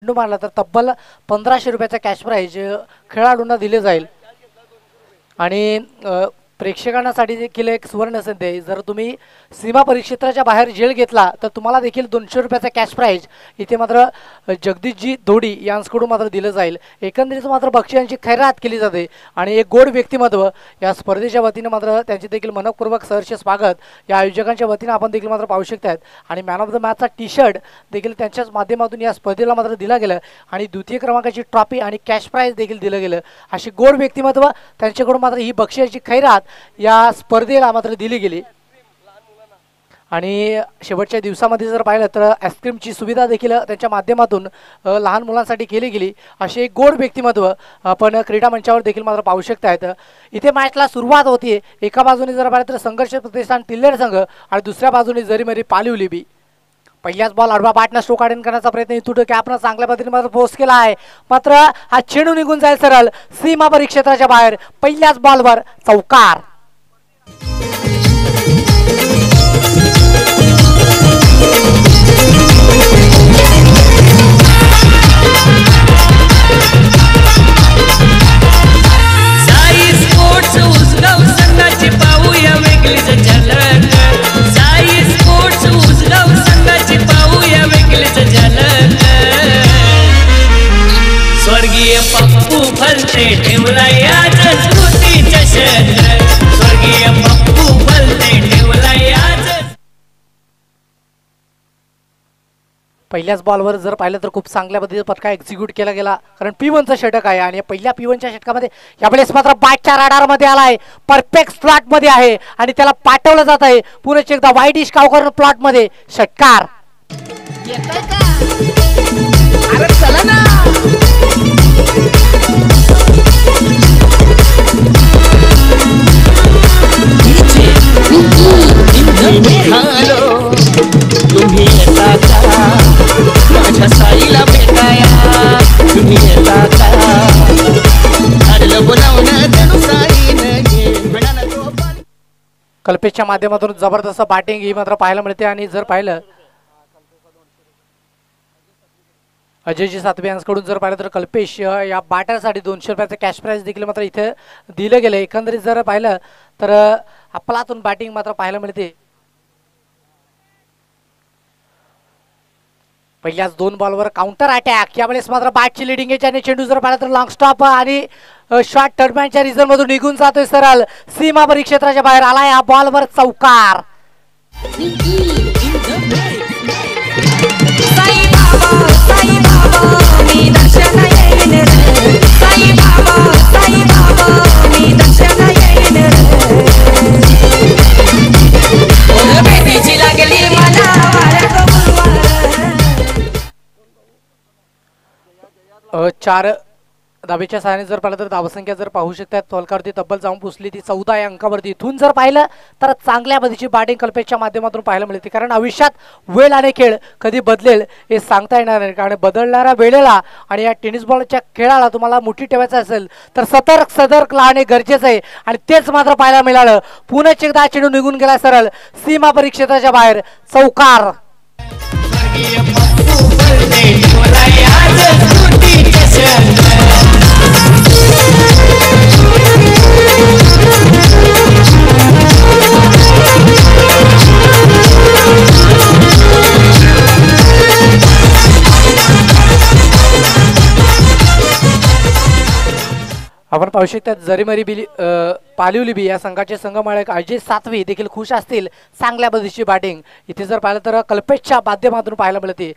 चेंडू मारला तर तब्बल 1500 रुपयाचा कॅश प्राइज खेळाडूंना दिले जाईल. आणि प्रेक्षकांसाठी देखील एक सुवर्ण संधी आहे. जर तुम्ही सीमा परिक्षेत्राच्या बाहेर झेल घेतला तर तुम्हाला देखील 200 रुपयाचा कॅश प्राइज इथे मात्र जगदीशजी धोडी यांच्याकडून मात्र दिलं जाईल. एकंदरीत मात्र बक्षिसांची खैरात केली जाते आणि एक गोड व्यक्तिमत्व या स्पर्धेच्या वतीने मात्र त्यांचे देखील मनपूर्वक सहर्ष स्वागत या आयोजकांच्या वतीने आपण देखील मात्र पाहू शकतात. आणि मॅन ऑफ द मॅचचा टी शर्ट देखील त्यांच्याच माध्यमातून या स्पर्धेला मात्र दिला गेला आणि द्वितीय क्रमांकाची ट्रॉफी आणि कॅश प्राइज देखील दिलं गेलं. अशी गोड व्यक्तिमत्व त्यांच्याकडून मात्र ही बक्षिसाची खैरात या स्पर्धेला मात्र दिली गेली. आणि शेवटच्या दिवसामध्ये जर पाहिलं तर आईस्क्रीमची सुविधा देखील त्यांच्या माध्यमातून लहान मुलांसाठी केली गेली. असे एक गोड व्यक्तिमत्व आपण क्रीडा मंचावर देखील मात्र पाहू शकतायत. इथे मॅचला सुरुवात होती. एका बाजूने जर पाहिलं तर संघर्ष प्रतिष्ठान तिल्हेर संघ आणि दुसऱ्या बाजूने जरीमरी पालिवलीबी. पहिल्याच बॉल आडवा बॅटनं स्ट्रोक आउट करण्याचा प्रयत्न इथून कॅपनं चांगल्या पद्धतीने मात्र पोस्ट केला आहे. मात्र हा चेंडू निघून जाईल सरळ सीमा परिक्षेत्राच्या बाहेर. पहिल्याच बॉलवर चौकार. स्वर्गीय पप्पू फलते ठेवलाय आज स्मृतीच्या क्षेत्र. स्वर्गीय पप्पू फलते ठेवलाय आज. पहिल्याच बॉलवर जर पाहिलं तर खूप चांगल्या पद्धतीने पटका एक्झिक्यूट केला गेला. कारण P1चं षटक आहे आणि पहिल्या P1च्या षटकामध्ये यावेळेस मात्र बॅटच्या रडारमध्ये आलाय. परफेक्ट स्लॉटमध्ये आहे आणि त्याला पाठवलं जात आहे. पुन्हा एकदा वाईट इश कावकर प्लॉटमध्ये षटकार. अरे चला ना. तुम्ही येता का माझ्या साईला भेटाया. तुम्ही येता का हरलं बोलावणं जणू साईनं म्हणाला तो. कल्पेशच्या माध्यमातून जबरदस्त बॅटिंग ही मात्र पाहायला मिळते. आणि जर पाहिलं अजयजी सातवे यांच्याकडून जर पाहिलं तर कल्पेश या बॅटरसाठी 200 रुपयाचं कॅश प्राइज देखील मात्र इथे दिलं गेलं. एकंदरीत जर पाहिलं तर आपलातून बॅटिंग मात्र पाहायला मिळते. पहिल्याच 2 बॉलवर काउंटर अटॅक. यावेळेस मात्र बॅटची लिडिंग आहे आणि चेंडू जर पाहिला तर लॉंग स्टॉप आणि शॉर्ट टर्मॅनच्या रिझन मधून निघून जातोय सरळ सीमा परिक्षेत्राच्या बाहेर. आलाय हा बॉलवर चौकार. चार धाबेच्या सहाय्याने जर पाहिलं तर धावसंख्या जर पाहू शकतात तोलकावरती तब्बल जाऊन पुसली ती 14 या अंकावरती. इथून जर पाहिलं तर चांगल्या पद्धतीची बॅटिंग कल्पेशच्या माध्यमातून पाहायला मिळते. कारण आयुष्यात वेळ आणि खेळ कधी बदलेल हे सांगता येणार नाही. कारण बदलणाऱ्या वेळेला आणि या टेनिस बॉलच्या खेळाला तुम्हाला मुठी ठेवायचं असेल तर सतर्क राहणे गरजेचं आहे. आणि तेच मात्र पाहायला मिळालं. पुन्हा एकदा चेंडू निघून गेला सरळ सीमा परिक्षेत्राच्या बाहेर चौकार. आपण पाहू शकता जरीमरी पालिवलीबी या संघाचे संघमालक अजय सातवी देखील खुश असतील. चांगल्या पद्धतीची बॅटिंग इथे जर पाहिलं तर कल्पेशच्या माध्यमातून पाहायला मिळते.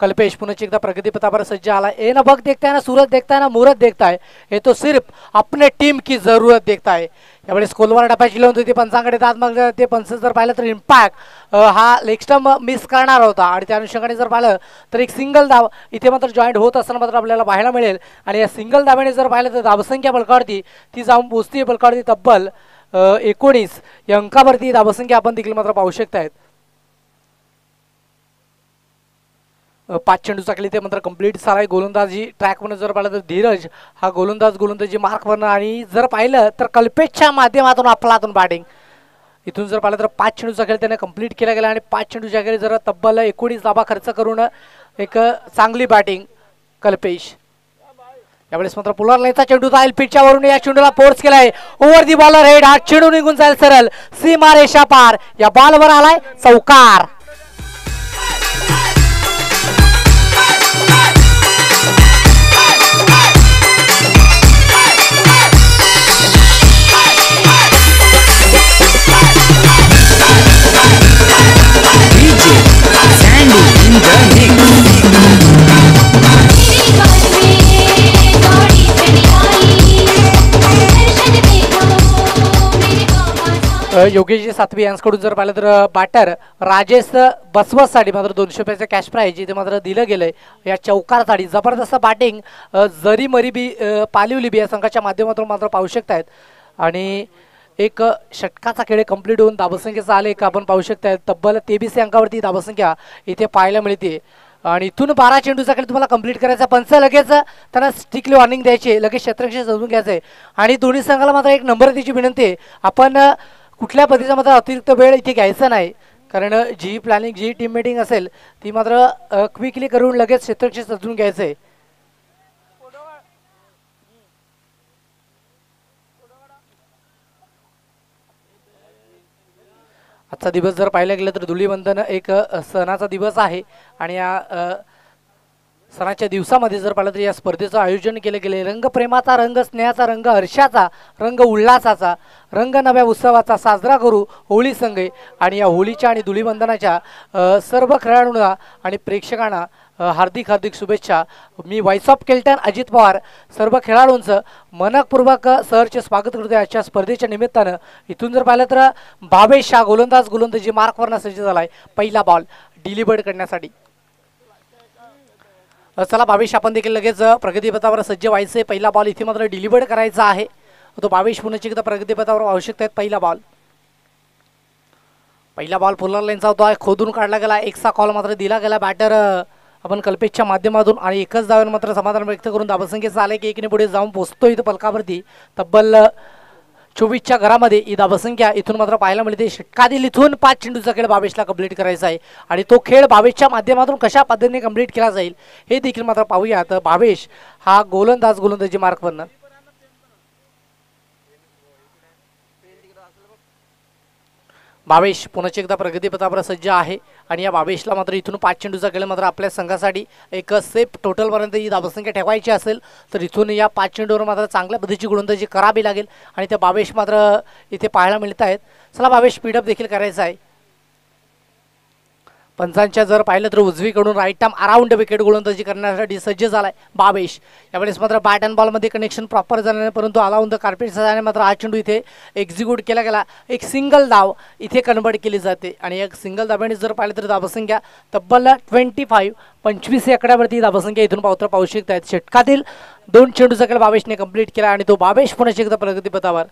कल्पेश पुन्हा एकदा प्रगतिपथावर सज्ज आला. ए ना वक्त देखता है ना सूरत देखता है ना मुहूर्त देखता है, ये तो सिर्फ अपने टीम की जरूरत देखता है. यावेळेस कोलवर डब्याची लावून होती पंचांकडे दाद मग ते पंच जर पाहिलं तर इम्पॅक्ट हा लेग स्टंप मिस करणार होता. आणि त्या अनुषंगाने जर पाहिलं तर एक सिंगल धाव इथे मात्र जॉईंट होत असताना मात्र आपल्याला पाहायला मिळेल. आणि या सिंगल धाव्याने जर पाहिलं तर धावसंख्या बलकावरती ती जाऊन पोचती. बलकावरती तब्बल 19 या अंकावरती धावसंख्या आपण देखील मात्र पाहू शकतायत. 5 चेंडू चाकली ते मात्र कंप्लीट सारा गोलंदाजी ट्रॅकवरनं जर पाहिलं तर धीरज हा गोलंदाजी मार्कवरनं. आणि जर पाहिलं तर कल्पेशच्या माध्यमातून आपलातून बॅटिंग इथून जर पाहिलं तर 5 चेंडूचा खेळ त्याने कंप्लीट केला गेला आणि 5 चेंडूच्या खेळी जर तब्बल 19 धावा खर्च करून एक चांगली बॅटिंग कल्पेश. यावेळेस मात्र पुलर लाईनचा चेंडू जाईल पिचच्या वरून या चेंडूला फोर्स केलाय ओव्हर दी बॉलर हेड. हा चेंडू निघून जाईल सरळ सीमा रेषा पार. या बॉलवर आलाय चौकार. योगेश सातवी यांच्याकडून जर पाहिलं तर बॅटर राजेश बसवसाठी मात्र 200 रुपयाचं कॅश प्राईज इथे मात्र दिलं गेलंय या चौकारसाठी. जबरदस्त बॅटिंग जरी मरी बी पालिवली बी या संघाच्या माध्यमातून मात्र पाहू शकतायत. आणि एक षटकाचा खेळ कंप्लीट होऊन धावसंख्येचा आलेख आपण पाहू शकताय. तब्बल 23 अंकावरती धावसंख्या इथे पाहायला मिळते. आणि इथून 12 चेंडूचा खेळ तुम्हाला कंप्लीट करायचा. पंच लगेच त्यांना स्ट्रिक्टली वॉर्निंग द्यायची, लगेच क्षेत्ररक्षण समजून घ्यायचं आहे. आणि दोन्ही संघाला मात्र एक नंबर द्यायची विनंती आहे. आपण कुठल्या पद्धतीचा मात्र अतिरिक्त वेळ इथे घ्यायचा नाही, कारण जी प्लॅनिंग जी टीम मीटिंग असेल ती मात्र क्विकली करून लगेच क्षेत्ररक्षण समजून घ्यायचं आहे. आजचा दिवस जर पाहायला गेलं तर धुलीवंदन एक सणाचा दिवस आहे. आणि या सणाच्या दिवसामध्ये जर पाहिलं तर या स्पर्धेचं आयोजन केले गेले. रंग प्रेमाचा, रंग स्नेहाचा, रंग हर्षाचा, रंग उल्हासाचा, रंग नव्या उत्सवाचा साजरा करू होळी संघे. आणि या होळीच्या आणि धुलीवंदनाच्या सर्व खेळाडूंना आणि प्रेक्षकांना हार्दिक हार्दिक शुभेच्छा. मी voice of Kelton Ajit Pawar सर्व खेळाडूंचं मनपूर्वक सहर्ष स्वागत करतोय आजच्या स्पर्धेच्या निमित्तानं. इथून जर पाहिलं तर भावेश हा गोलंदाजी मार्कवरनं सज्ज झालाय पहिला बॉल डिलिव्हर्ड करण्यासाठी. चला भावेश आपण देखील लगेच प्रगतीपथावर सज्ज व्हायचे. पहिला बॉल इथे मात्र डिलिव्हर्ड करायचा आहे. तो भावेश पुन्हा एकदा प्रगतीपथावर आवश्यकता आहेत. पहिला बॉल पुलर लाईनचा होता, खोदून काढला गेला. एकचा कॉल मात्र दिला गेला बॅटर आपण कल्पेशच्या माध्यमातून. आणि एकच धावेवर मात्र समाधान व्यक्त करून धावसंख्येचा आले की एकने पुढे जाऊन पोहोचतो इथं पलकावरती. तब्बल 24च्या घरामध्ये ही धावसंख्या इथून मात्र पाहायला मिळते. षटकातील इथून 5 चेंडूचा खेळ भावेशला कंप्लीट करायचा आहे. आणि तो खेळ भावेशच्या माध्यमातून कशा पद्धतीने कंप्लीट केला जाईल हे देखील मात्र पाहूया. तर भावेश हा गोलंदाजी मार्कवरनं भावेश पुन्हा एकदा प्रगतीपथावर सज्ज आहे. आणि या भावेशला मात्र इथून 5 चेंडूचा खेळ मात्र आपल्या संघासाठी एक सेफ टोटलपर्यंत ही धावसंख्या ठेवायची असेल तर इथून या 5 चेंडूवर मात्र चांगल्या पद्धतीची गोलंदाजी करावी लागेल. आणि त्या भावेश मात्र इथे पाहायला मिळत आहेत. चला भावेश स्पीडअप देखील करायचा आहे. पंचांच्या जर पाहिलं तर उजवीकडून राईट आर्म अराउंड विकेट गोलंदाजी करण्यासाठी सज्ज झालाय भावेश. यावेळेस मात्र बॅट अँड बॉलमध्ये कनेक्शन प्रॉपर झालं नाही, परंतु अलाउन द कार्पेट झाल्याने मात्र हा चेंडू इथे एक्झिक्यूट केला गेला. एक सिंगल धाव इथे कन्वर्ट केली जाते. आणि एक सिंगल धाब्याने जर पाहिलं तर धावसंख्या तब्बल 25 या आकड्यावरती धावसंख्या इथून पाहू शकतायत. षटकातील 2 चेंडूचा खेळ भावेशने कंप्लीट केला. आणि तो भावेश पुन्हा एकदा प्रगतीपथावर.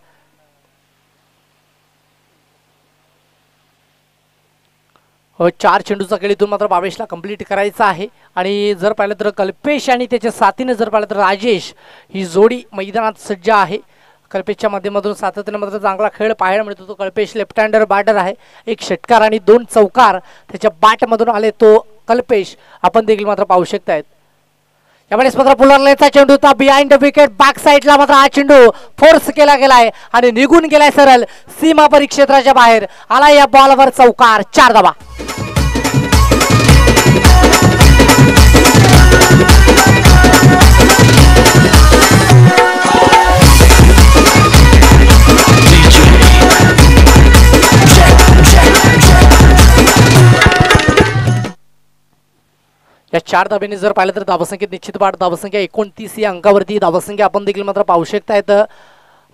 4 चेंडूचा खेळ इथून मात्र भावेशला कंप्लीट करायचा आहे. आणि जर पाहिलं तर कल्पेश आणि त्याच्या साथीने जर पाहिलं तर राजेश ही जोडी मैदानात सज्ज आहे. कल्पेशच्या माध्यमातून सातत्याने मात्र चांगला खेळ पाहायला मिळतो. तो कल्पेश लेफ्ट हँडर बॅटर आहे. एक षटकार आणि 2 चौकार त्याच्या बॅटमधून आले तो कल्पेश आपण देखील मात्र पाहू शकतायत. यावेळेस मात्र पुलर लाईनचा चेंडू होता बिहाइंड द विकेट बॅक साईडला मात्र हा चेंडू फोर्स केला गेलाय आणि निघून गेलाय सरळ सीमा परिक्षेत्राच्या बाहेर. आला या बॉलवर चौकार. 4 धावा. या 4 धाब्यांनी जर पाहिलं तर धावसंख्येत निश्चित वाढ. धावसंख्या 29 या अंकावरती धावसंख्या आपण देखील मात्र पाहू शकतायत.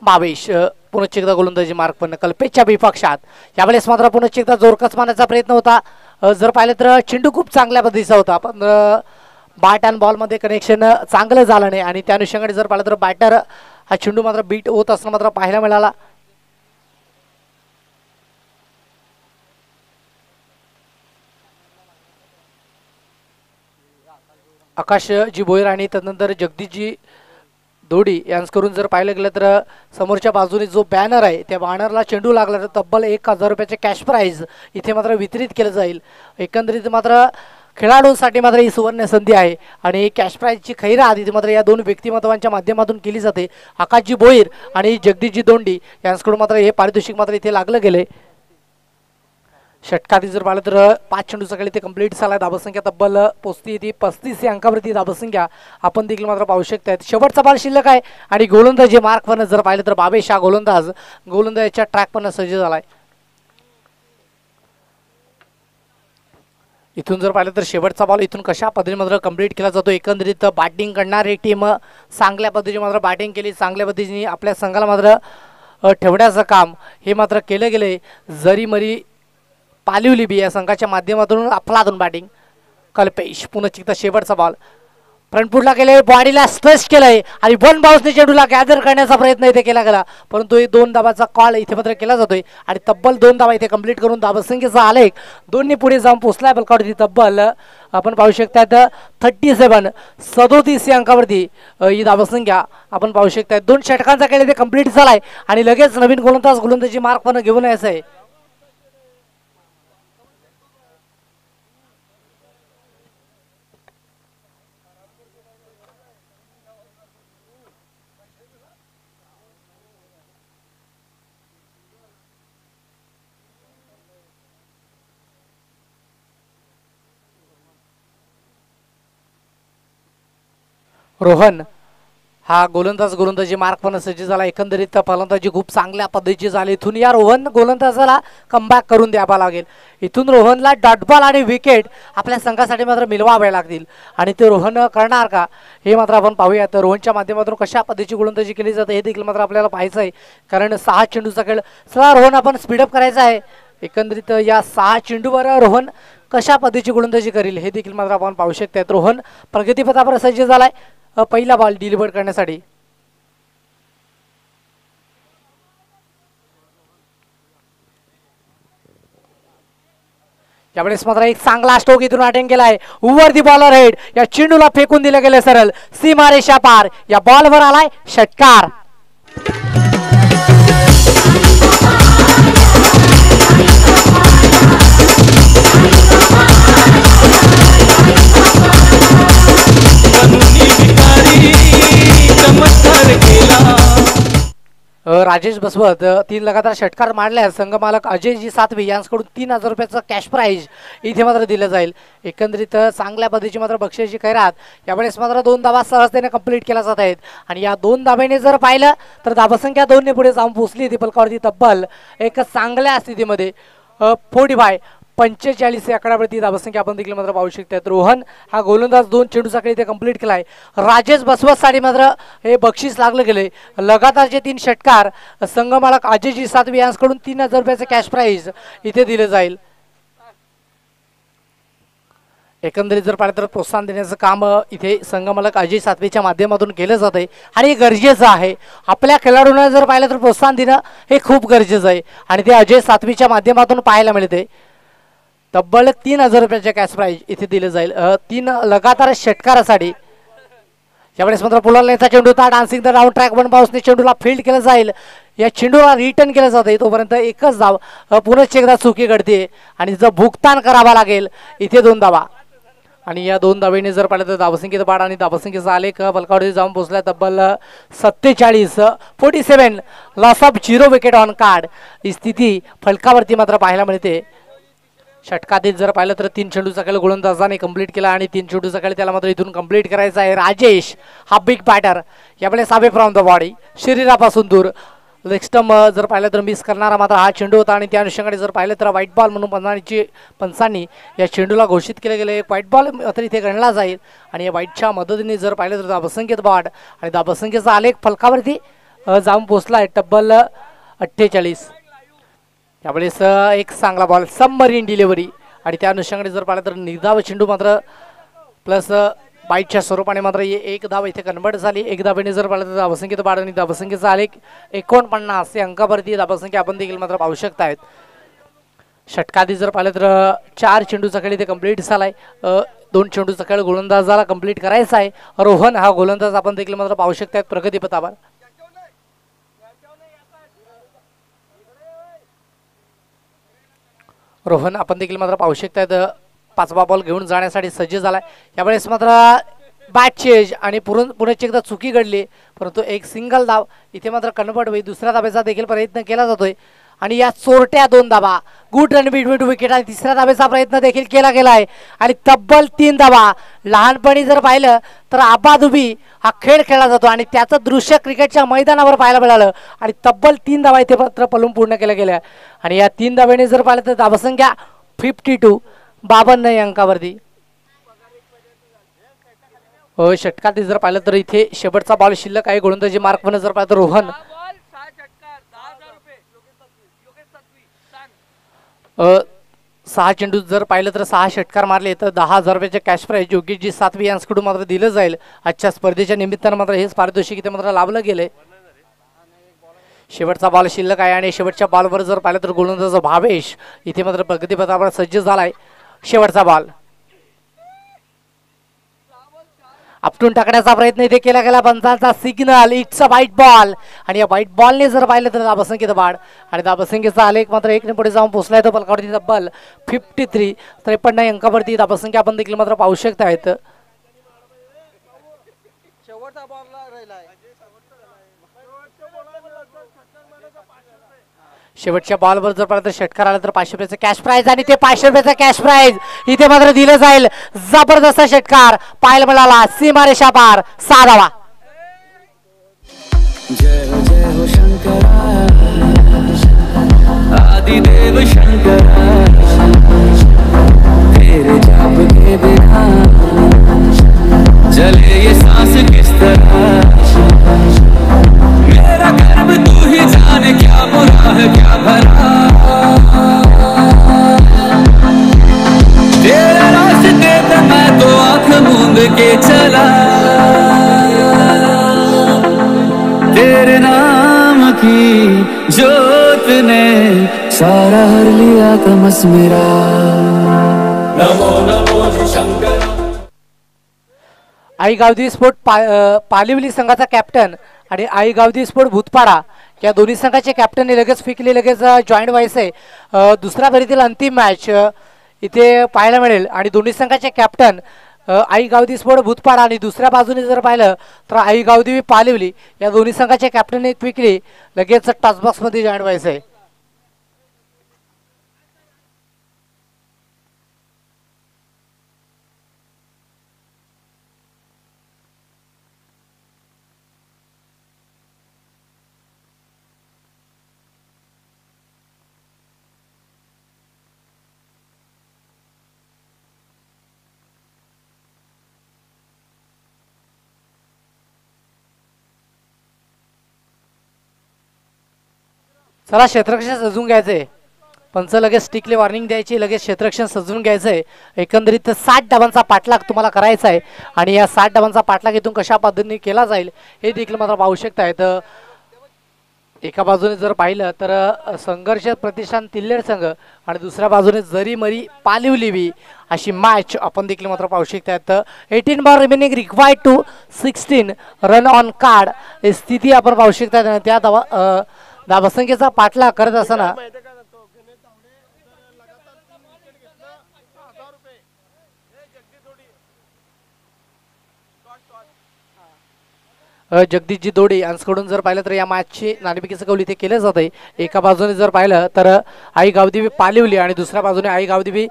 भावेश पुन्हा एकदा गोलंदाजी मार्क पण कल्पेशच्या विपक्षात. यावेळेस मात्र पुन्हा एकदा जोरकस मारण्याचा प्रयत्न होता. जर पाहिलं तर चेंडू खूप चांगल्या पद्धतीचा होता, पण बॅट अँड बॉलमध्ये कनेक्शन चांगलं झालं नाही. आणि त्या अनुषंगाने जर पाहिलं तर बॅटर हा चेंडू मात्र बीट होत असणं मात्र पाहायला मिळाला. आकाशजी भोयर आणि त्यानंतर जगदीशजी दोडी यांच्याकडून जर पाहिलं गेलं तर समोरच्या बाजूने जो बॅनर आहे त्या बॅनरला चेंडू लागला तर तब्बल 1000 रुपयाचे कॅश प्राईज इथे मात्र वितरित केलं जाईल. एकंदरीत मात्र खेळाडूंसाठी मात्र ही सुवर्ण संधी आहे आणि कॅश प्राईजची खैरात इथे मात्र या दोन व्यक्तिमत्वांच्या माध्यमातून केली जाते. आकाशजी भोईर आणि जगदीशजी दोंडी यांच्याकडून मात्र हे पारितोषिक मात्र इथे लागलं गेले. षटकाधी जर पाहिलं तर 5 चेंडूचा खेळ इथे कंप्लीट झाला. धावसंख्या तब्बल पोचती ती 35 या अंकावरती धावसंख्या आपण देखील मात्र पाहू शकतात. शेवटचा बॉल शिल्लक आहे आणि गोलंदाजी मार्क पण जर पाहिलं तर बाबेश हा गोलंदाजाच्या ट्रॅक पण सज्ज झालाय. इथून जर पाहिलं तर शेवटचा बॉल इथून कशा पद्धतीने मात्र कंप्लीट केला जातो. एकंदरीत बॅटिंग करणारी टीम चांगल्या पद्धतीने मात्र बॅटिंग केली, चांगल्या पद्धतीने आपल्या संघाला मात्र ठेवण्याचं काम हे मात्र केलं गेले. जरी मरी पालिवली बी या संघाच्या माध्यमातून अफलातून बॅटिंग. कल्पेश पुन्हा चिकता शेवटचा बॉल फ्रंटफुटला गेले, बॉडीला स्ट्रेच केलंय आणि वन बाउन्सने चेंडूला गॅदर करण्याचा प्रयत्न इथे केला गेला, परंतु हे 2 धाबाचा कॉल इथे मात्र केला जातोय आणि तब्बल 2 धाबा इथे कंप्लीट करून धावसंख्येचा आलेख दोन्ही पुढे जाऊन पोहोचलाय. बलकावरती तब्बल आपण पाहू शकतात 37 या अंकावरती ही धावसंख्या आपण पाहू शकतात. 2 षटकांचा खेळ इथे कंप्लीट झालाय आणि लगेच नवीन गोलंदाजी मार्क पण घेऊन यायचं आहे. रोहन हा गोलंदाजी मार्क पण सज्ज झाला. एकंदरीत फलंदाजी खूप चांगल्या पद्धतीची झाली. इथून या रोहन गोलंदाजाला कमबॅक करून द्यावा लागेल. इथून रोहनला डॉटबॉल आणि विकेट आपल्या संघासाठी मात्र मिळवावे लागतील आणि ते रोहन करणार का हे मात्र आपण पाहूया. तर रोहनच्या माध्यमातून कशा पद्धतीची गोलंदाजी केली जाते हे देखील मात्र आपल्याला पाहायचं आहे, कारण 6 चेंडूचा खेळ चला रोहन आपण स्पीडअप करायचा आहे. एकंदरीत या 6 चेंडूवर रोहन कशा पद्धतीची गोलंदाजी करेल हे देखील मात्र आपण पाहू शकतात. रोहन प्रगतीपथावर सज्ज झालाय पहिला बॉल डिलिव्हर करण्यासाठी. यावेळेस मात्र एक चांगला स्ट्रोक इथून अटेंड केलाय. ओव्हर दी बॉलर हेड या चेंडूला फेकून दिले गेले सरळ सीमारेषा पार. या बॉलवर आलाय षटकार. राजेश बसवत 3 लगातार षटकार मारल्यास संघ मालक अजयजी सातवी यांच्याकडून 3000 रुपयाचं कॅश प्राईज इथे मात्र दिलं जाईल. एकंदरीत चांगल्या पद्धतीची मात्र बक्षिसाची खैरात यावेळेस मात्र 2 धाबा सहजतेने कंप्लीट केल्या जात आहेत आणि या 2 धाब्याने जर पाहिलं तर धाबसंख्या 2 ने पुढे जाऊन पोहोचली ती पलकावरती तब्बल एक चांगल्या स्थितीमध्ये 45 या आकड्यावरती धावसंख्या आपण देखील मात्र पाहू शकतात. रोहन हा गोलंदाज 2 चेंडूचा खेळ इथे कंप्लीट केलाय. राजेश बसवतसाठी मात्र हे बक्षीस लागलं गेले. लगातारचे 3 षटकार संघ मालक अजयजी सातवी यांच्याकडून 3000 रुपयाचं कॅश प्राईज इथे दिले जाईल. एकंदरीत जर पाहिलं तर प्रोत्साहन देण्याचं काम इथे संघ मालक अजय सातवीच्या माध्यमातून केलं जात आहे आणि हे गरजेचं आहे. आपल्या खेळाडूंना जर पाहिलं तर प्रोत्साहन देणं हे खूप गरजेचं आहे आणि ते अजय सातवीच्या माध्यमातून पाहायला मिळते. तब्बल 3000 रुपयाचे कॅश प्राईज इथे दिले जाईल 3 लगातार षटकारासाठी. यावेळेस मात्र पुलाचा चेंडू होता. डान्सिंग द राऊंड ट्रॅक 1 बाउन्सने चेंडूला फील्ड केलं जाईल. या चेंडूला रिटर्न केलं जातं तोपर्यंत एकच धाव पुनश्च एकदा चुकी घडते आणि जर भुगतान करावा लागेल इथे 2 धावा आणि या 2 धावेने जर पाहिलं तर धावसंख्येचा पाड आणि धावसंख्येचा आलेख बलकावरती जाऊन पोहोचला तब्बल 47 loss of 0 wicket on card ही स्थिती फलकावरती मात्र पाहायला मिळते. षटकातील जर पाहिलं तर 3 चेंडूचा खेळ गोलंदाजाने कंप्लीट केला आणि 3 चेंडूचा खेळ त्याला मात्र इथून कंप्लीट करायचा आहे. राजेश हा बिग बॅटर यावेळेस अवे फ्रॉम द बॉडी शरीरापासून दूर लेग स्टंप जर पाहिलं तर मिस करणारा मात्र हा चेंडू होता आणि त्या अनुषंगाने जर पाहिलं तर व्हाईट बॉल म्हणून पंचांनी या चेंडूला घोषित केले गेले. व्हाईट बॉल मात्र इथे गणला जाईल आणि या व्हाईटच्या मदतीने जर पाहिलं तर धावसंख्येत वाढ आणि धावसंख्येचा आलेख फलकावरती जाऊन पोहोचला आहे तब्बल 48. यावेळेस एक चांगला बॉल सबमरीन डिलिव्हरी आणि त्या अनुषंगाने जर पाहिलं तर निर्धाव चेंडू मात्र प्लस बाईटच्या स्वरूपाने मात्र एक धाव इथे कन्वर्ट झाली. 1 धावेने जर पाहिलं तर धावसंख्येत वाढ आणि धावसंख्येचा आलेख 49 या अंकावरती धावसंख्या आपण देखील मात्र पाहू शकतायत. षटकाधी जर पाहिलं तर 4 चेंडूचा खेळ इथे कंप्लीट झालाय. 2 चेंडूचा खेळ गोलंदाजाला कंप्लीट करायचा आहे. रोहन हा गोलंदाज आपण देखील मात्र पाहू शकतायत प्रगतीपथावर. रोहन आपण देखील मात्र पाहू शकतात पाचवा बॉल घेऊन जाण्यासाठी सज्ज झालाय. यावेळेस मात्र बॅट चेंज आणि पुण्याची एकदा चुकी घडली, परंतु एक सिंगल धाव इथे मात्र कन्वर्ट होईल. दुसऱ्या धाब्याचा देखील प्रयत्न केला जातोय आणि या चोरट्या 2 धाबा, good run between two wicket. आणि तिसऱ्या धाब्याचा प्रयत्न देखील केला गेलाय आणि तब्बल 3 धाबा. लहानपणी जर पाहिलं तर आबाधुबी हा खेळ खेळला जातो आणि त्याचं दृश्य क्रिकेटच्या मैदानावर पाहायला मिळालं आणि तब्बल 3 धाबा इथे मात्र पलून पूर्ण केल्या गेल्या. आणि या 3 धाब्याने जर पाहिलं तर धावसंख्या 52, 52 या अंकावरती. षटकात जर पाहिलं तर इथे शेवटचा बॉल शिल्लक आहे. गोलंदाजी मार्कवर जर पाहिलं तर रोहन 6 चेंडू जर पाहिलं तर 6 षटकार मारले तर 10,000 रुपयाचे कॅश प्राईज योगेशजी सातवी यांच्याकडून मात्र दिलं जाईल. आजच्या स्पर्धेच्या निमित्तानं मात्र हेच पारितोषिक इथे मात्र लाभलं गेलंय. शेवटचा बॉल शिल्लक आहे आणि शेवटच्या बॉलवर जर पाहिलं तर गोलंदाज भावेश इथे मात्र प्रगतीपथावर सज्ज झालाय. शेवटचा बॉल आपटून टाकण्याचा प्रयत्न इथे केला गेला. पंचांचा signal, it's a wide ball. आणि या व्हाईट बॉलने जर पाहिलं तर धावसंख्येत वाढ आणि धावसंख्येचा आलेख मात्र 1 ने पुढे जाऊन पोहोचलाय. तो पलकावरती तब्बल 53, 53 अंकावरती धावसंख्या आपण देखील मात्र पाहू शकतायत. शेवटच्या बॉलवर जर पाहिलं तर षटकार आला तर 500 रुपयाचं कॅश प्राईज आणि ते 500 रुपयाचं कॅश प्राईज इथे मात्र दिलं जाईल. जबरदस्त षटकार पाहायला मिळाला. सीमारेषा पार 6 धावा. जय जय हो शंकरा, आदिदेव शंकरा, तेरे जाप के बिना चले ये सांस किस तरह, मेरा कर्म तू ही जाने क्या बुरा है क्या भला, तेरे रास्ते पे मैं तो आंख मूंद के चला, तेरे नाम की जोत ने सारा हर लिया तमस मेरा. नमो नमो शंकर. आई गावदी स्पोर्ट पालिवली संघाचा कॅप्टन आणि आई गावदी स्पोर्ट भूतपाडा या दोन्ही संघाचे कॅप्टन लगेच फिकले, लगेच जॉईंट व्हायचे. दुसऱ्या फेरीतील अंतिम मॅच इथे पाहायला मिळेल आणि दोन्ही संघाचे कॅप्टन आई गावदी स्पोर्ट भूतपाडा आणि दुसऱ्या बाजूने जर पाहिलं तर आई गावदी पालिवली या दोन्ही संघाचे कॅप्टन विकली, लगेच टचबॉक्स मध्ये जॉईंट व्हायचंय. चला क्षेत्ररक्षण सजवून घ्यायचंय. पंच लगेच स्टिकले वॉर्निंग द्यायची, लगेच क्षेत्ररक्षण सजवून घ्यायचंय. एकंदरीत 60 डावांचा पाठलाग तुम्हाला करायचा आहे आणि या 60 डावांचा पाठलाग इथून कशा पद्धतीने केला जाईल हे देखील मात्र पाहू शकताय. तर एका बाजूने जर पाहिलं तर संघर्ष प्रतिष्ठान तिल्हेर संघ आणि दुसऱ्या बाजूने जरी मरी पालिवली अशी मॅच आपण देखील मात्र पाहू शकताय. तर 18 ball remaining required to 16 run on card ही स्थिती आपण पाहू शकताय. त्या धावसंख्येचा पाठलाग करत असताना जगदीशजी दोडे यांच्याकडून जर पाहिलं तर या मॅचची नाणेफेकीचं कौल इथे केलं जात आहे. एका बाजूने जर पाहिलं तर आई गावदेवी पालिवली आणि दुसऱ्या बाजूने आई गावदेवी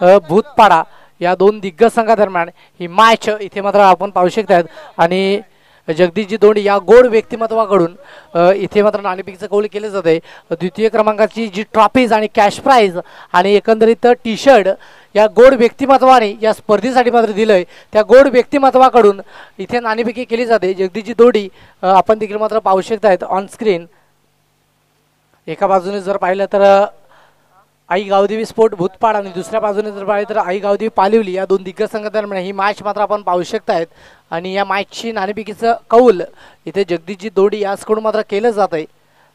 भूतपाडा या दोन दिग्गज संघादरम्यान ही मॅच इथे मात्र आपण पाहू शकतात. आणि जगदीशजी दोंड या गोड व्यक्तिमत्वाकडून इथे मात्र नाणेफेकीचं कौल केलं जात आहे. द्वितीय क्रमांकाची जी ट्रॉफीज आणि कॅश प्राईज आणि एकंदरीत टी शर्ट या गोड व्यक्तिमत्वाने या स्पर्धेसाठी मात्र दिलंय. त्या गोड व्यक्तिमत्वाकडून इथे नाणेफेकी केली जाते. जगदीशजी दोडी आपण देखील मात्र पाहू शकतायत ऑन स्क्रीन. एका बाजूने जर पाहिलं तर आई गावदेवी स्पोर्ट भूतपाड आणि दुसऱ्या बाजूने जर पाहिलं तर आई गावदेवी पालिवली या दोन दिग्गज संघादरम्यान ही मॅच मात्र आपण पाहू शकतायत. आणि या मॅचची नाणेफेकीचं कौल इथे जगदीशजी दोडी याचकडून मात्र केलं जात आहे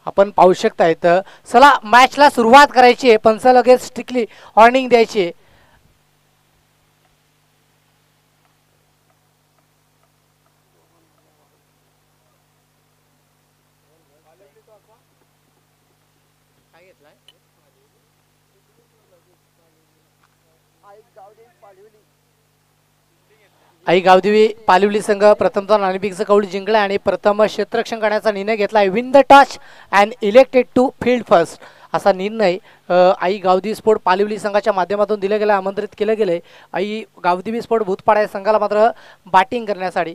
आपण पाहू शकतायत. चला मॅचला सुरुवात करायची आहे. पंच लगेच स्ट्रिक्टली वॉर्निंग द्यायची आहे. आई गावदेवी पालिवली संघ प्रथमतः नाणेफेकचं कौल जिंकला आणि प्रथम क्षेत्ररक्षण करण्याचा निर्णय घेतला आहे. Win the toss and elected to field first असा निर्णय आई गावदेवी स्पोर्ट पालिवली संघाच्या माध्यमातून दिलं गेलं, आमंत्रित केलं गेलं. आई गावदेवी स्पोर्ट भूतपाडा या संघाला मात्र बॅटिंग करण्यासाठी.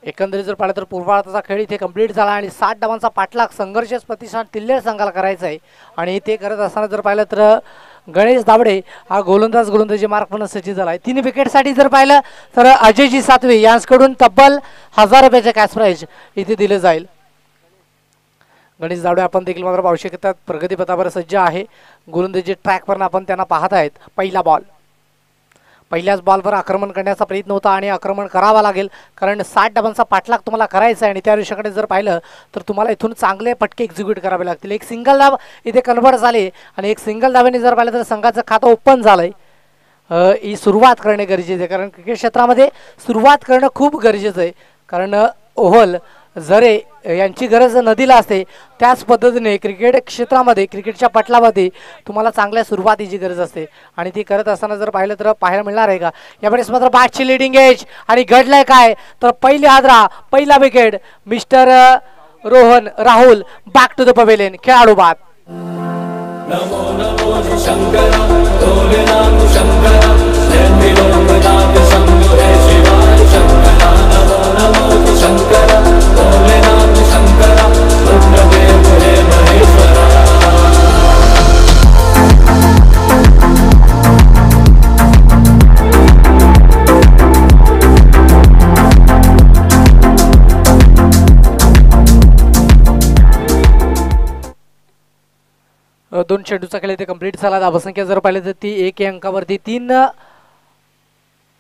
एकंदरीत जर पाहिलं तर पूर्वार्धाचा खेळ इथे कंप्लीट झाला आणि 60 धावांचा पाठलाग संघर्ष प्रतिष्ठान तिल्हेर संघाला करायचा आहे. आणि ते करत असताना जर पाहिलं तर गणेश दावडे हा गोलंदाजी मार्क पण सज्ज झाला आहे. 3 विकेटसाठी जर पाहिलं तर अजयजी सातवे यांच्याकडून तब्बल 1000 रुपयाचे कॅश प्राइज इथे दिले जाईल. गणेश दावडे आपण देखील मात्र पाहू शकतात प्रगतीपथावर सज्ज आहे. गोलंदाजी ट्रॅकवर आपण त्यांना पाहत आहेत. पहिला बॉल, पहिल्याच बॉलवर आक्रमण करण्याचा प्रयत्न होता आणि आक्रमण करावा लागेल कारण 60 धावांचा पाठलाग तुम्हाला करायचा आहे. आणि त्या अनुषंगाने जर पाहिलं तर तुम्हाला इथून चांगले फटके एक्झिक्यूट करावे लागतील. एक सिंगल धाव इथे कन्वर्ट झाले आणि एक सिंगल धावेने जर पाहिलं तर संघाचं खातं ओपन झालंय. ही सुरुवात करणे गरजेचं आहे कारण क्रिकेट क्षेत्रामध्ये सुरुवात करणं खूप गरजेचं आहे. कारण ओव्हल जरे यांची गरज नदीला असते त्याच पद्धतीने क्रिकेट क्षेत्रामध्ये क्रिकेटच्या पटलामध्ये तुम्हाला चांगल्या सुरुवातीची गरज असते आणि ती करत असताना जर पाहिलं तर पाहायला मिळणार आहे का यावेळेस मात्र बॅटची लिडिंग एज आणि घडलंय काय तर पहिली हादरा पहिला wicket mister Rohan Rahul back to the pavilion. खेळाडू बाद. नमो नमो शंकरा भोलेनाथ शंकरा जय लोकनाथ शंभो हे शिवाय शंकरा. नमो नमो शंकरा भोलेनाथ शंकरा रुद्रदेव हे महेश्वरा. दोन चेंडूचा खेळ इथे कंप्लीट झाला. धावसंख्या जर पाहिलं तर ती 1 या अंकावरती 3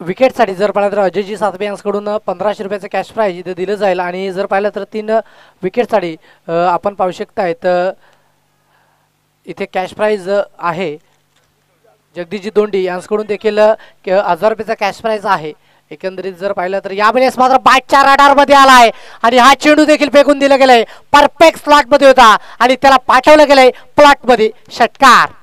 विकेटसाठी जर पाहिलं तर अजयजी सातवे यांच्याकडून 1500 रुपयाचं कॅश प्राइज इथे दिलं जाईल. आणि जर पाहिलं तर 3 विकेटसाठी आपण पाहू शकतायत इथे कॅश प्राइज आहे जगदीशजी दोंडी यांच्याकडून देखील 1000 रुपयाचा कॅश प्राइज आहे. एकंदरीत जर पाहिलं तर यावेळेस मात्र बॅटच्या रडार मध्ये आलाय आणि हा चेंडू देखील फेकून दिला गेलाय. परफेक्ट स्लॉट मध्ये होता आणि त्याला पाठवलं गेलंय प्लॉट मध्ये. षटकार.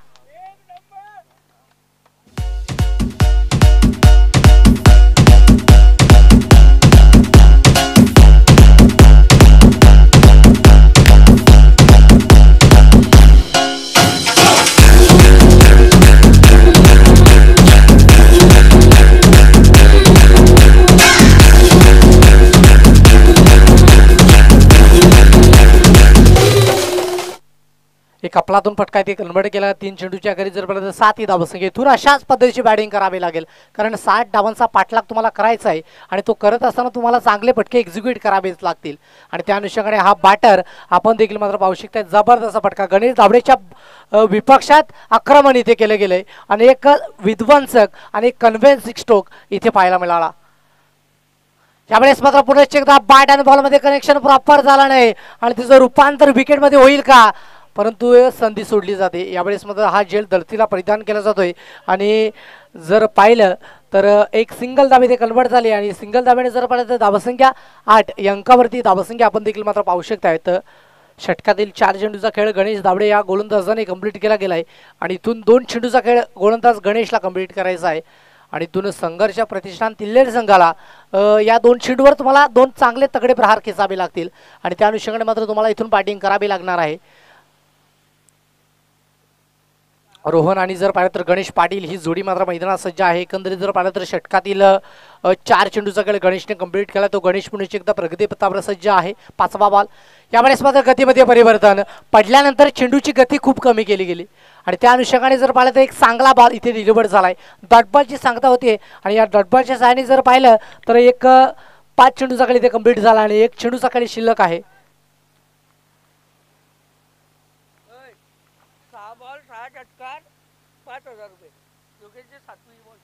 एक अपलातून फटका ते कन्वर्ट केला. 3 चेंडूच्या आघाडीत जर पाहिलं तर 7 ही धावसंख्या. इथून अशाच पद्धतीची बॅटिंग करावी लागेल कारण 60 धावांचा पाठलाग तुम्हाला करायचा आहे आणि तो करत असताना तुम्हाला चांगले फटके एक्झिक्यूट करावेच लागतील. आणि त्या अनुषंगाने हा बॅटर आपण देखील मात्र पाहू शकता जबरदस्त फटका गणेश दावडेच्या विपक्षात आक्रमण इथे केलं गेलंय आणि एक विध्वंसक आणि कन्व्हेन्सिंग स्ट्रोक इथे पाहायला मिळाला. यावेळेस मात्र पुनश्च एकदा बॅट आणि बॉलमध्ये कनेक्शन प्रॉपर झालं नाही आणि तिचं रूपांतर विकेटमध्ये होईल का परंतु संधी सोडली जाते. यावेळेस मात्र हा झेल धरतीला परिधान केला जातोय आणि जर पाहिलं तर एक सिंगल धाव इथे कन्वर्ट झाली आणि सिंगल धावेने जर पाहिलं तर धावसंख्या 8 या अंकावरती धावसंख्या आपण देखील मात्र पाहू शकतायत. षटकातील 4 चेंडूचा खेळ गणेश दावडे या गोलंदाजाने कंप्लीट केला गेलाय आणि इथून 2 चेंडूचा खेळ गोलंदाज गणेशला कंप्लीट करायचा आहे. आणि इथून संघर्ष प्रतिष्ठान तिल्हेर संघाला या 2 चेंडूवर तुम्हाला 2 चांगले तगडे प्रहार खेचावे लागतील आणि त्या अनुषंगाने मात्र तुम्हाला इथून बॅटिंग करावी लागणार आहे. रोहन आणि जर पाहिलं तर गणेश पाटील ही जोडी मात्र मैदानात सज्ज आहे. एकंदरीत जर पाहिलं तर षटकातील 4 चेंडूचा खेळ गणेशने कंप्लीट केला. तो गणेश पुणे एकदा प्रगतीपथावर सज्ज आहे. 5वा बॉल. यावेळेस मात्र गतीमध्ये परिवर्तन पडल्यानंतर चेंडूची गती खूप कमी केली गेली आणि त्या अनुषंगाने जर पाहिलं तर एक चांगला बॉल इथे डिलिव्हर झालाय. डॉटबॉलची सांगता होते आणि या डॉटबॉलच्या सहाय्याने जर पाहिलं तर एक 5 चेंडूचा खेळ इथे कंप्लीट झाला आणि 1 चेंडूचा खेळ शिल्लक आहे. 6 बॉल 6 षटकार 5000 रुपये दोघेंचे 7वी बॉल.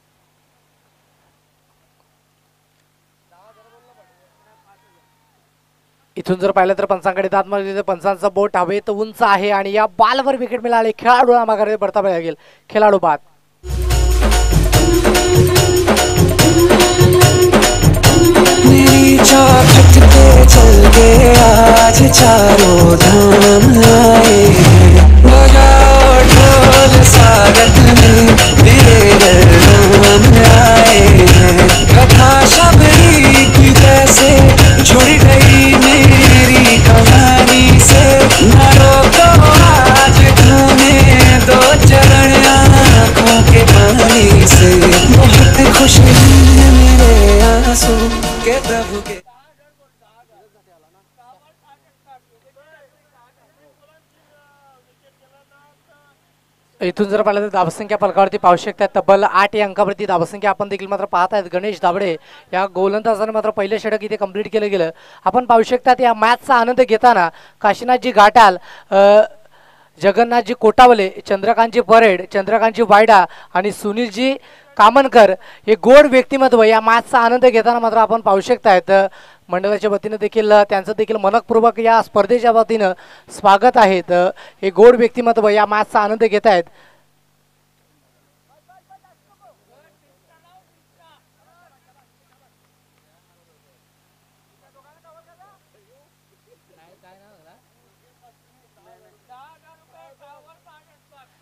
इथून जर पाहिलं तर पंचांकडे दात मारले पंचांचा बोट हवेत उंच आहे आणि या बॉलवर विकेट मिळाले. खेळाडूला माघारी परतावा लागेल. खेळाडू बाद. मेरी चौखट पे चल के आज चारों धाम आए बजाओ ढोल स्वागत में मेरे खुश हैं मेरे आंसू के प्रभु के। इथून जर पाहिलं तर धावसंख्या फलकावरती पाहू शकतात तब्बल 8 या अंकावरती धावसंख्या आपण देखील मात्र पाहत आहेत. गणेश दाबडे या गोलंदाजाने मात्र पहिले षटक इथे कंप्लीट केलं गेलं. आपण पाहू शकतात या मॅचचा आनंद घेताना काशीनाथजी घाटाल, जगन्नाथजी कोटावले, चंद्रकांतजी परेड, चंद्रकांतजी वायडा आणि सुनीलजी कामनकर हे गोड व्यक्तिमत्व या मॅचचा आनंद घेताना मात्र आपण पाहू शकतायत. मंडळाच्या वतीनं देखील त्यांचं देखील मनपूर्वक या स्पर्धेच्या वतीनं स्वागत आहे. हे गोड व्यक्तिमत्व या मॅचचा आनंद घेत आहेत.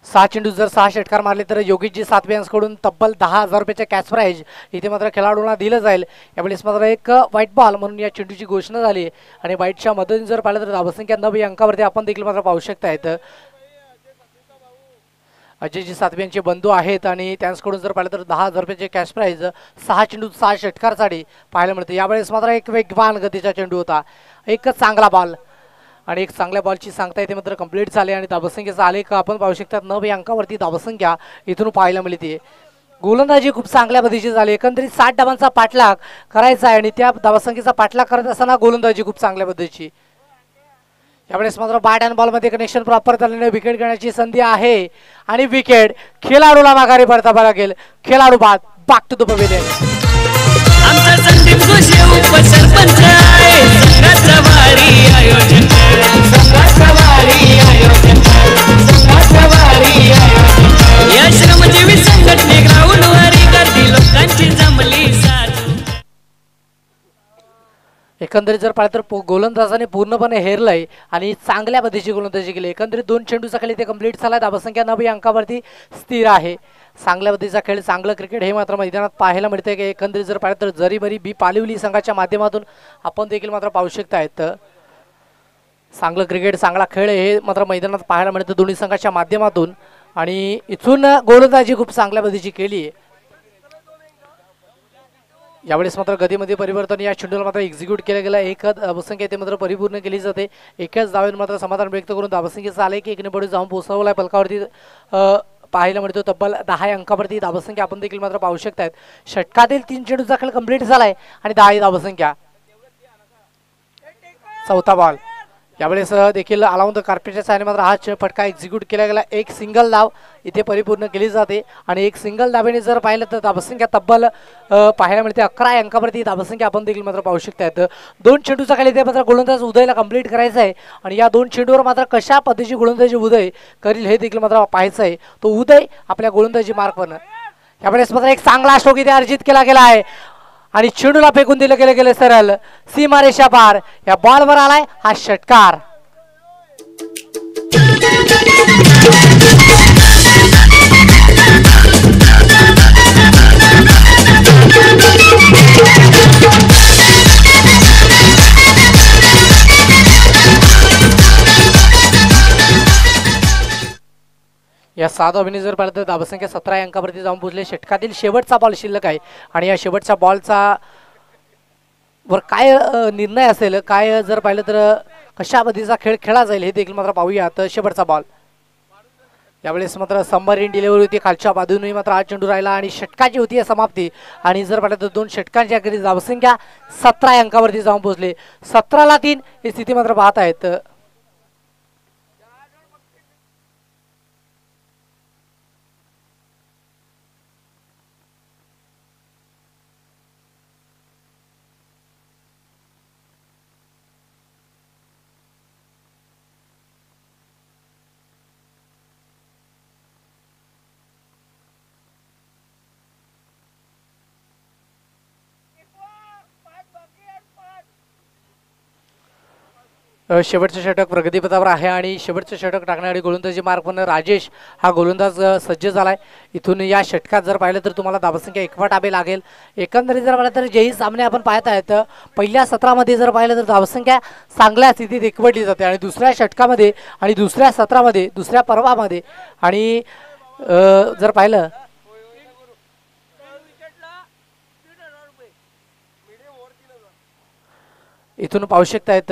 सहा चेंडू जर 6 षटकार मारले तर योगेशजी सातवे यांच्याकडून तब्बल 10,000 रुपयाचे कॅश प्राइज इथे मात्र खेळाडूंना दिलं जाईल. यावेळेस मात्र एक व्हाईट बॉल म्हणून या चेंडूची घोषणा झाली आणि व्हाईटच्या मदतीने जर पाहिलं तर धावसंख्या 9 अंकावरती आपण देखील मात्र पाहू शकतायत. अजयजी सातवे यांचे बंधू आहेत आणि त्यांच्याकडून जर पाहिलं तर 10,000 रुपयाचे कॅश प्राइज 6 चेंडू 6 षटकारसाठी पाहायला मिळते. यावेळेस मात्र एक वेगवान गतीचा चेंडू होता, एक चांगला बॉल आणि एक चांगल्या बॉलची सांगता येते मात्र कंप्लीट झाले आणि धावसंख्येचा आलेख आपण पाहू शकतात. 9 अंकावरती धावसंख्या इथून पाहायला मिळते. गोलंदाजी खूप चांगल्या पद्धतीची झाली. एकंदरीत 60 धावांचा पाठलाग करायचा आहे आणि त्या धावसंख्येचा पाठलाग करत असताना गोलंदाजी खूप चांगल्या पद्धतीची. यावेळेस मात्र बॅट अँड बॉलमध्ये कनेक्शन प्रॉपर झाल्याने विकेट घेण्याची संधी आहे आणि विकेट खेळाडूला माघारी परतावा लागेल. खेळाडू बाद बॅक टू द पवेलियन. आमचा संदीप जोशी उपसरपंच आहे. संघाचं भारी आयोजन, संघाचं भारी आयोजन, संघाचं भारी आयोजन. या श्रमजीवी संघटने ग्राउंडवरी गर्दी लोकांची जमली साथ. एकंदरीत जर पाहिलं तर गोलंदाजाने पूर्णपणे हेरलंय आणि चांगल्या पद्धतीची गोलंदाजी केली. एकंदरीत 2 चेंडूचा खेळ इथे कंप्लीट झाला. धावसंख्या 9 अंकावरती स्थिर आहे. चांगल्या पद्धतीचा खेळ, चांगलं क्रिकेट हे मात्र मैदानात पाहायला मिळते. की एकंदरीत जर पाहिलं तर जरीमरी बी पालिवली संघाच्या माध्यमातून आपण देखील मात्र पाहू शकतायत. चांगलं क्रिकेट, चांगला खेळ हे मात्र मैदानात पाहायला मिळतं दोन्ही संघाच्या माध्यमातून आणि इथून गोलंदाजी खूप चांगल्या पद्धतीची केली आहे. यावेळेस मात्र गतीमध्ये परिवर्तन या चेंडूला मात्र एक्झिक्यूट केलं गेलं. एक धावसंख्या इथे मात्र परिपूर्ण केली जाते. एकच धावेने मात्र समाधान व्यक्त करून धावसंख्येचा आले की 1 ने जाऊन पोहोचवलाय पलकावरती पाहायला मिळतो. तब्बल 10 अंकावरती धावसंख्या आपण देखील मात्र पाहू शकतायत. षटकातील 3 चेंडूचा खेळ कंप्लीट झालाय आणि 10 धावसंख्या. चौथा बॉल यावेळेस देखील अलाउंड द कार्पेटच्या साहाय्याने मात्र हा फटका एक्झिक्यूट केला गेला. एक सिंगल धाव इथे परिपूर्ण केली जाते आणि एक सिंगल धावेने जर पाहिलं तर धावसंख्या तब्बल पाहायला मिळते 11 अंकावरती धावसंख्या आपण देखील मात्र पाहू शकतायत. 2 चेंडूचा खेळ इथे मात्र गोलंदाज उदयला कंप्लीट करायचा आहे आणि या 2 चेंडूवर मात्र कशा पद्धतीची गोलंदाजी उदय करील हे देखील मात्र पाहायचं आहे. तो उदय आपल्या गोलंदाजी मार्कवर यावेळेस मात्र एक चांगला स्ट्रोक इथे अर्जित केला गेला आहे आणि चेंडूला फेकून दिलं गेले सरळ सीमारेषा पार. या बॉलवर आलाय हा षटकार. या 7 धावांनी जर पाहिलं तर धावसंख्या 17 अंकावरती जाऊन पोहोचले. षटकातील शेवटचा बॉल शिल्लक आहे आणि या शेवटच्या बॉलचा वर काय निर्णय असेल, काय जर पाहिलं तर कशा पद्धतीचा खेळ खेळला जाईल हे देखील मात्र पाहूयात. शेवटचा बॉल यावेळेस मात्र सबमरीन डिलिव्हरी होती खालच्या बाजूने मात्र हा चेंडू राहिला आणि षटकाची होती समाप्ती आणि जर पाहिलं तर 2 षटकांच्या अखेरीस धावसंख्या 17 अंकावरती जाऊन पोहोचले. 17ला 3 ही स्थिती मात्र पाहत आहेत. शेवटचं षटक प्रगतीपथावर आहे आणि शेवटचं षटक टाकणारी गोलंदाजी मार्कवर राजेश हा गोलंदाज सज्ज झालाय. इथून या षटकात जर पाहिलं तर तुम्हाला धावसंख्या 1 लागेल. एकंदरीत जर पाहिलं तर जेही सामने आपण पाहत आहेत पहिल्या सत्रामध्ये जर पाहिलं तर धावसंख्या चांगल्या स्थितीत एकवटली जाते आणि दुसऱ्या षटकामध्ये आणि दुसऱ्या सत्रामध्ये दुसऱ्या पर्वामध्ये आणि जर पाहिलं इथून पाहू शकतायत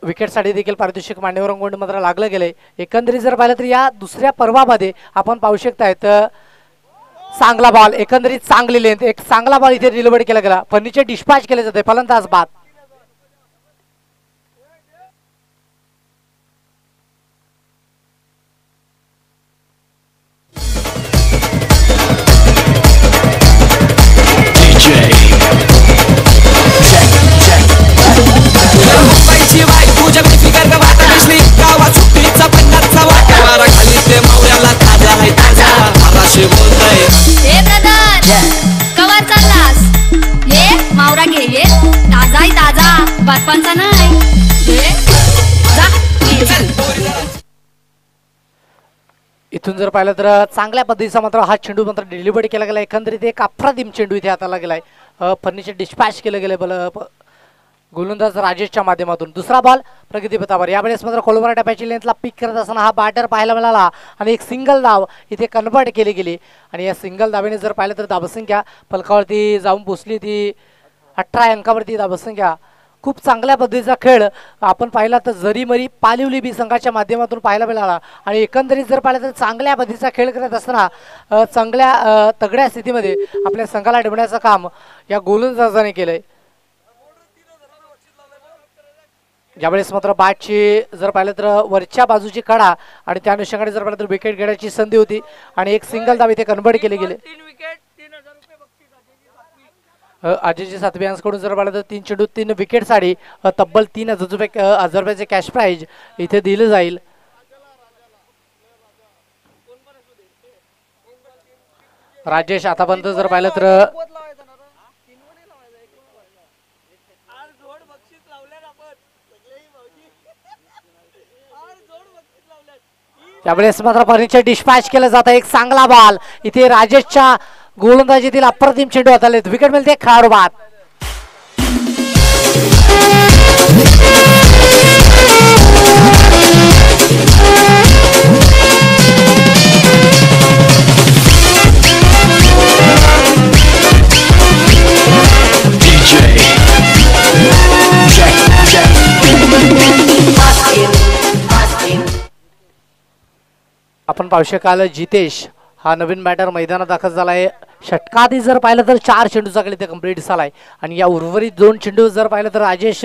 विकेटसाठी देखील पारितोषिक मान्यवरांकडून मात्र लागलं गेलंय. एकंदरीत जर पाहिलं तर या दुसऱ्या पर्वामध्ये आपण पाहू शकतायत चांगला बॉल, एकंदरीत चांगली लेंथ, एक चांगला बॉल इथे डिलिव्हर केला गेला, फर्निचर डिस्पॅच केले जाते, फलंदाज बाद. मुंबईची बायको जगली फिकर का वाटा दिसली गावात सुट्टीचा पन्नासचा वाटा मारा खाली ते मावऱ्याला ताजा आहे ताजा आराशी बोलतय हे ब्रदर कवर चाललास हे मावरा घे हे ताजा आहे ताजा बातपांचा नाही हे जा ये चल. इथून जर पाहिलं तर चांगल्या पद्धतीचा मात्र हा चेंडू मात्र डिलिव्हरी केला गेला. एकंदरीत एक अप्रतिम चेंडू इथे हाताला गेलाय, फर्निचर डिस्पॅच केलं गेलं गोलंदाज राजेशच्या माध्यमातून. दुसरा बॉल प्रगतीपथावर, यावेळेस मात्र कोलवरा टप्प्याची लेंथला पिक करत असताना हा बॅटर पाहायला मिळाला आणि एक सिंगल धाव इथे कन्वर्ट केली गेली. आणि या सिंगल धावेने जर पाहिलं तर धावसंख्या फलकावरती जाऊन पोचली, ती 18 अंकावरती धावसंख्या. खूप चांगल्या पद्धतीचा खेळ आपण पाहिला तर जरीमरी पालिवली बी संघाच्या माध्यमातून पाहायला मिळाला. आणि एकंदरीत जर पाहिलं तर चांगल्या पद्धतीचा खेळ करत असताना चांगल्या तगड्या स्थितीमध्ये आपल्या संघाला ठेवण्याचं काम या गोलंदाजाने केलंय. यावेळेस मात्र बॅटची जर पाहिलं तर वरच्या बाजूची कडा आणि त्या अनुषंगाने जर पाहिलं तर विकेट घेण्याची संधी होती आणि एक सिंगल धाव इथे कन्वर्ट केले गेले. 3 विकेट 3000 रुपये बक्षीस. अजयजी सातवी यांच्याकडून जर पाहिलं तर 3 चेंडू 3 विकेटसाठी तब्बल 3000 रुपयाचे कॅश प्राइज इथे दिलं जाईल. राजेश आतापर्यंत जर पाहिलं तर आज जोड बक्षीस लावल्यात आपण सगळेही भाऊजी. आज जोड बक्षीस लावल्यात. त्यावेळेस मात्र फर्निचर डिस्पॅच केलं जातं. एक चांगला बॉल इथे राजेशच्या गोलंदाजीतील अप्रतिम चेंडू हाताले, विकेट मिळते, खेळाडू बाद. आपण पाहू शकाल जितेश हा नवीन बॅटर मैदानात दाखल झाला आहे. षटकाआधी जर पाहिलं तर 4 चेंडूचा खेळ इथे कंप्लीट झालाय आणि या उर्वरित 2 चेंडू जर पाहिलं तर राजेश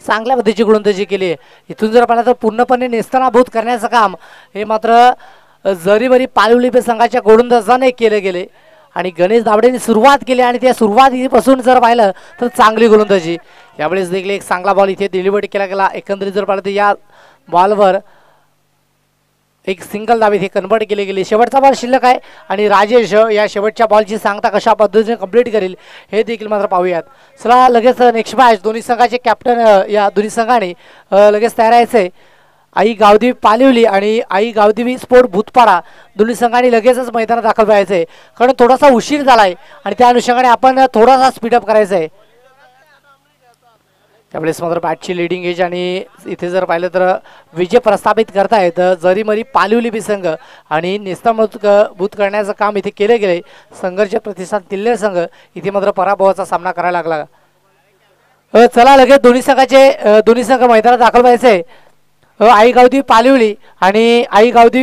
चांगल्या पद्धतीची गोलंदाजी केली आहे. इथून जर पाहिलं तर पूर्णपणे नेस्तनाभूत करण्याचं काम हे मात्र जरीमरी पालिवली संघाच्या गोलंदाजाने केले गेले आणि गणेश दावडेने सुरुवात केली आणि त्या सुरुवातीपासून जर पाहिलं तर चांगली गोलंदाजी. यावेळेस देखील एक चांगला बॉल इथे डिलिव्हर केला गेला. एकंदरीत जर पाहिलं तर या बॉलवर एक सिंगल धाव इथे कन्वर्ट केली गेली. शेवटचा बॉल शिल्लक आहे आणि राजेश या शेवटच्या बॉलची सांगता कशा पद्धतीने कंप्लीट करेल हे देखील मात्र पाहूयात. चला लगेच नेक्स्ट मॅच दोन्ही संघाचे कॅप्टन या दोन्ही संघाने लगेच तयार आहे. आई गावदेवी पालिवली आणि आई गावदेवी स्पोर्ट भूतपाडा दोन्ही संघांनी लगेचच मैदानात दाखल व्हायचं आहे, कारण थोडासा उशीर झाला आहे आणि त्या अनुषंगाने आपण थोडासा स्पीडअप करायचा आहे. त्यावेळेस मात्र बॅटची लिडिंग एज आणि इथे जर पाहिलं तर विजय प्रस्थापित करतायत जरीमरी पालिवली बी संघ आणि नेस्तनाभूत करण्याचं काम इथे केले गेले. संघर्ष प्रतिसाद दिलेला संघ इथे मात्र पराभवाचा सामना करायला लागला. चला लगेच दोन्ही संघ मैदानात दाखल व्हायचे. आई गावदेवी पालिवली आणि आई गावदेवी